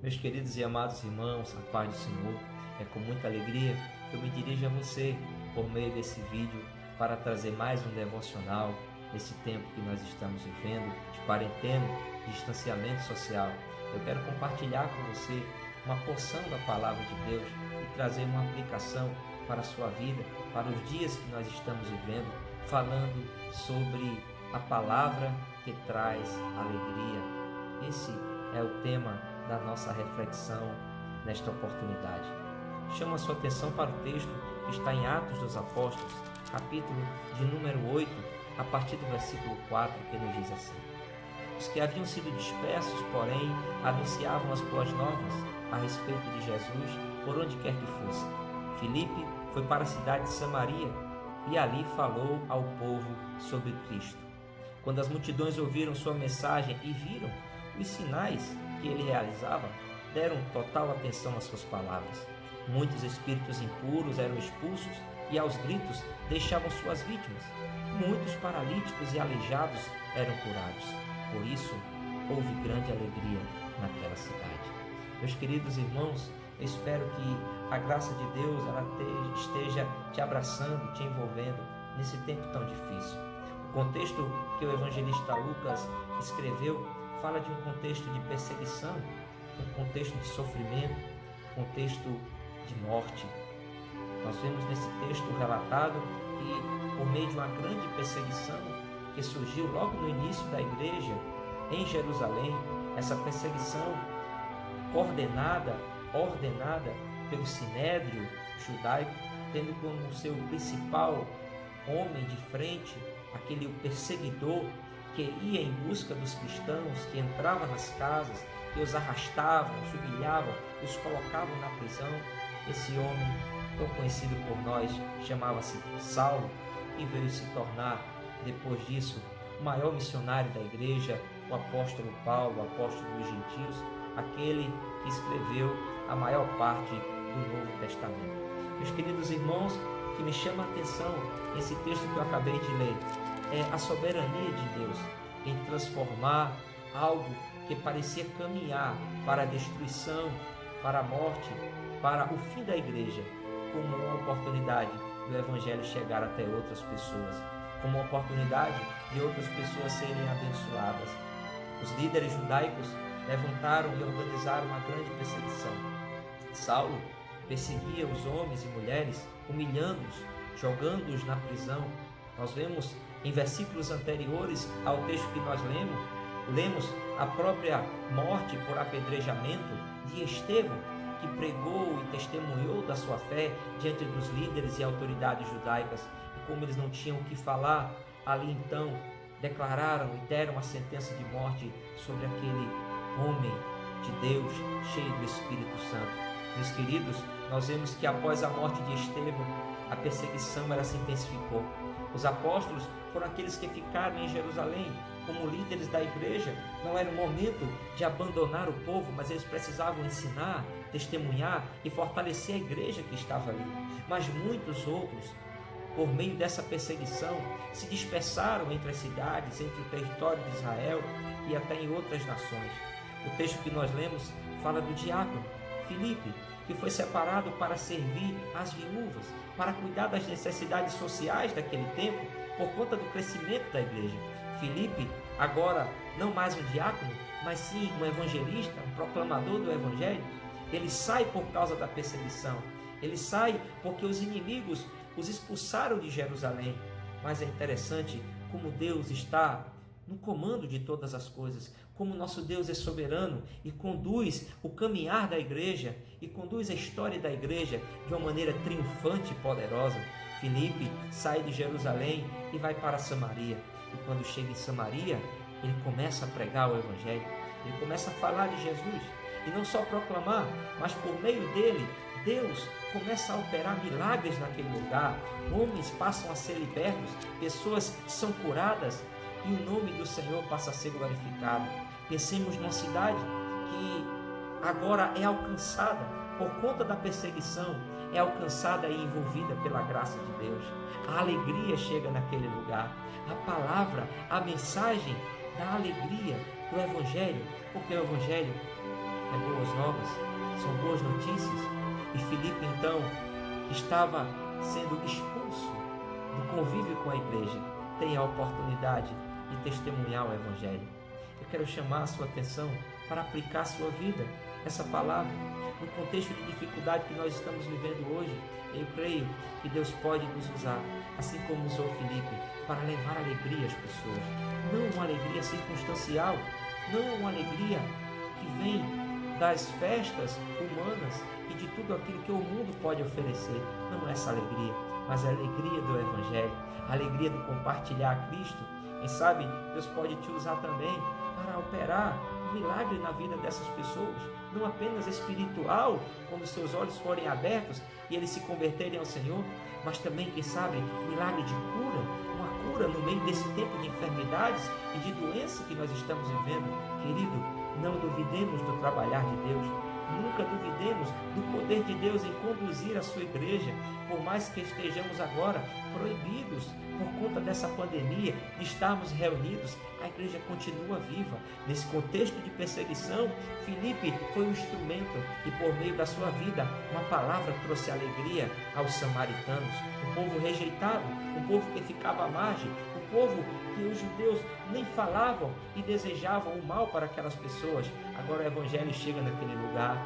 Meus queridos e amados irmãos, a paz do Senhor, é com muita alegria que eu me dirijo a você por meio desse vídeo para trazer mais um devocional nesse tempo que nós estamos vivendo de quarentena, de distanciamento social. Eu quero compartilhar com você uma porção da palavra de Deus e trazer uma aplicação para a sua vida, para os dias que nós estamos vivendo, falando sobre a palavra que traz alegria. Esse é o tema da nossa reflexão nesta oportunidade. Chamo a sua atenção para o texto que está em Atos dos Apóstolos, capítulo de número 8, a partir do versículo 4, que nos diz assim: Os que haviam sido dispersos, porém, anunciavam as boas novas a respeito de Jesus por onde quer que fosse. Filipe foi para a cidade de Samaria e ali falou ao povo sobre Cristo. Quando as multidões ouviram sua mensagem e viram os sinais que ele realizava, deram total atenção às suas palavras. Muitos espíritos impuros eram expulsos e aos gritos deixavam suas vítimas. Muitos paralíticos e aleijados eram curados. Por isso, houve grande alegria naquela cidade. Meus queridos irmãos, eu espero que a graça de Deus esteja te abraçando, te envolvendo nesse tempo tão difícil. O contexto que o evangelista Lucas escreveu fala de um contexto de perseguição, um contexto de sofrimento, um contexto de morte. Nós vemos nesse texto relatado que, por meio de uma grande perseguição que surgiu logo no início da igreja em Jerusalém, essa perseguição ordenada pelo Sinédrio judaico, tendo como seu principal homem de frente aquele perseguidor que ia em busca dos cristãos, que entrava nas casas, que os arrastavam, os humilhavam, os colocavam na prisão. Esse homem, tão conhecido por nós, chamava-se Saulo, e veio se tornar, depois disso, o maior missionário da igreja, o apóstolo Paulo, o apóstolo dos gentios, aquele que escreveu a maior parte do Novo Testamento. Meus queridos irmãos, o que me chama a atenção nesse texto que eu acabei de ler é a soberania de Deus em transformar algo que parecia caminhar para a destruição, para a morte, para o fim da igreja, como uma oportunidade do Evangelho chegar até outras pessoas, como uma oportunidade de outras pessoas serem abençoadas. Os líderes judaicos levantaram e organizaram uma grande perseguição. Saulo perseguia os homens e mulheres, humilhando-os, jogando-os na prisão. Nós vemos em versículos anteriores ao texto que nós lemos a própria morte por apedrejamento de Estevão, que pregou e testemunhou da sua fé diante dos líderes e autoridades judaicas, e como eles não tinham o que falar, ali então declararam e deram a sentença de morte sobre aquele homem de Deus, cheio do Espírito Santo. Meus queridos, nós vemos que após a morte de Estevão, a perseguição se intensificou. Os apóstolos foram aqueles que ficaram em Jerusalém como líderes da igreja. Não era o momento de abandonar o povo, mas eles precisavam ensinar, testemunhar e fortalecer a igreja que estava ali. Mas muitos outros, por meio dessa perseguição, se dispersaram entre as cidades, entre o território de Israel e até em outras nações. O texto que nós lemos fala do diácono Filipe, que foi separado para servir as viúvas, para cuidar das necessidades sociais daquele tempo, por conta do crescimento da igreja. Filipe, agora não mais um diácono, mas sim um evangelista, um proclamador do evangelho, ele sai por causa da perseguição, ele sai porque os inimigos os expulsaram de Jerusalém. Mas é interessante como Deus está no comando de todas as coisas, como nosso Deus é soberano e conduz o caminhar da igreja e conduz a história da igreja de uma maneira triunfante e poderosa. Filipe sai de Jerusalém e vai para Samaria, e quando chega em Samaria, ele começa a pregar o evangelho, ele começa a falar de Jesus, e não só proclamar, mas por meio dele, Deus começa a operar milagres naquele lugar. Homens passam a ser libertos, pessoas são curadas, e o nome do Senhor passa a ser glorificado. Pensemos numa cidade que agora é alcançada por conta da perseguição, é alcançada e envolvida pela graça de Deus. A alegria chega naquele lugar. A palavra, a mensagem da alegria do Evangelho, porque o Evangelho boas novas, são boas notícias. E Filipe, então, que estava sendo expulso do convívio com a igreja, tem a oportunidade de testemunhar o Evangelho. Eu quero chamar a sua atenção para aplicar a sua vida, essa palavra, no contexto de dificuldade que nós estamos vivendo hoje. Eu creio que Deus pode nos usar, assim como usou Filipe, para levar alegria às pessoas. Não uma alegria circunstancial, não uma alegria que vem das festas humanas e de tudo aquilo que o mundo pode oferecer. Não é essa alegria, mas a alegria do Evangelho, a alegria do compartilhar Cristo. Quem sabe Deus pode te usar também para operar um milagre na vida dessas pessoas, não apenas espiritual, quando seus olhos forem abertos e eles se converterem ao Senhor, mas também, quem sabe, um milagre de cura, uma cura no meio desse tempo de enfermidades e de doença que nós estamos vivendo. Querido, não duvidemos do trabalhar de Deus. Nunca duvidemos do poder de Deus em conduzir a sua igreja, por mais que estejamos agora proibidos por conta dessa pandemia de estarmos reunidos, a igreja continua viva. Nesse contexto de perseguição, Filipe foi um instrumento e por meio da sua vida, uma palavra trouxe alegria aos samaritanos, um povo rejeitado, um povo que ficava à margem, um povo que os judeus nem falavam e desejavam o mal para aquelas pessoas. Agora o Evangelho chega naquele lugar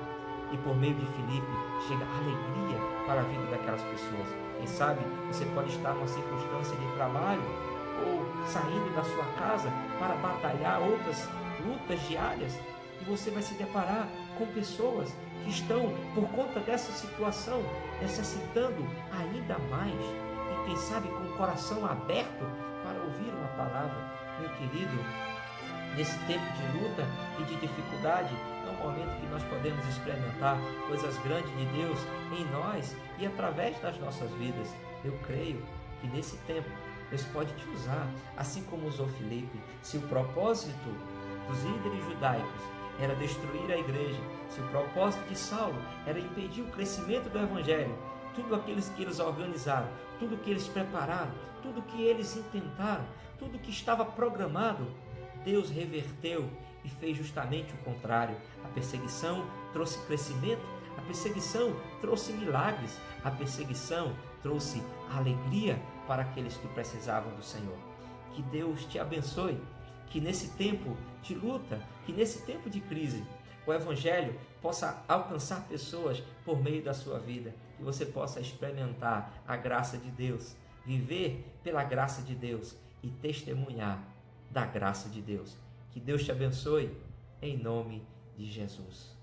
e por meio de Filipe chega alegria para a vida daquelas pessoas. Quem sabe você pode estar numa circunstância de trabalho ou saindo da sua casa para batalhar outras lutas diárias e você vai se deparar com pessoas que estão, por conta dessa situação, necessitando ainda mais e quem sabe com o coração aberto para ouvir uma palavra. Meu querido, nesse tempo de luta e de dificuldade, é um momento que nós podemos experimentar coisas grandes de Deus em nós e através das nossas vidas. Eu creio que nesse tempo Deus pode te usar, assim como usou Filipe. Se o propósito dos líderes judaicos era destruir a igreja, se o propósito de Saulo era impedir o crescimento do Evangelho, tudo aquilo que eles organizaram, tudo que eles prepararam, tudo que eles intentaram, tudo que estava programado, Deus reverteu e fez justamente o contrário. A perseguição trouxe crescimento, a perseguição trouxe milagres, a perseguição trouxe alegria para aqueles que precisavam do Senhor. Que Deus te abençoe, que nesse tempo de luta, que nesse tempo de crise, o Evangelho possa alcançar pessoas por meio da sua vida, que você possa experimentar a graça de Deus, viver pela graça de Deus e testemunhar da graça de Deus. Que Deus te abençoe, em nome de Jesus.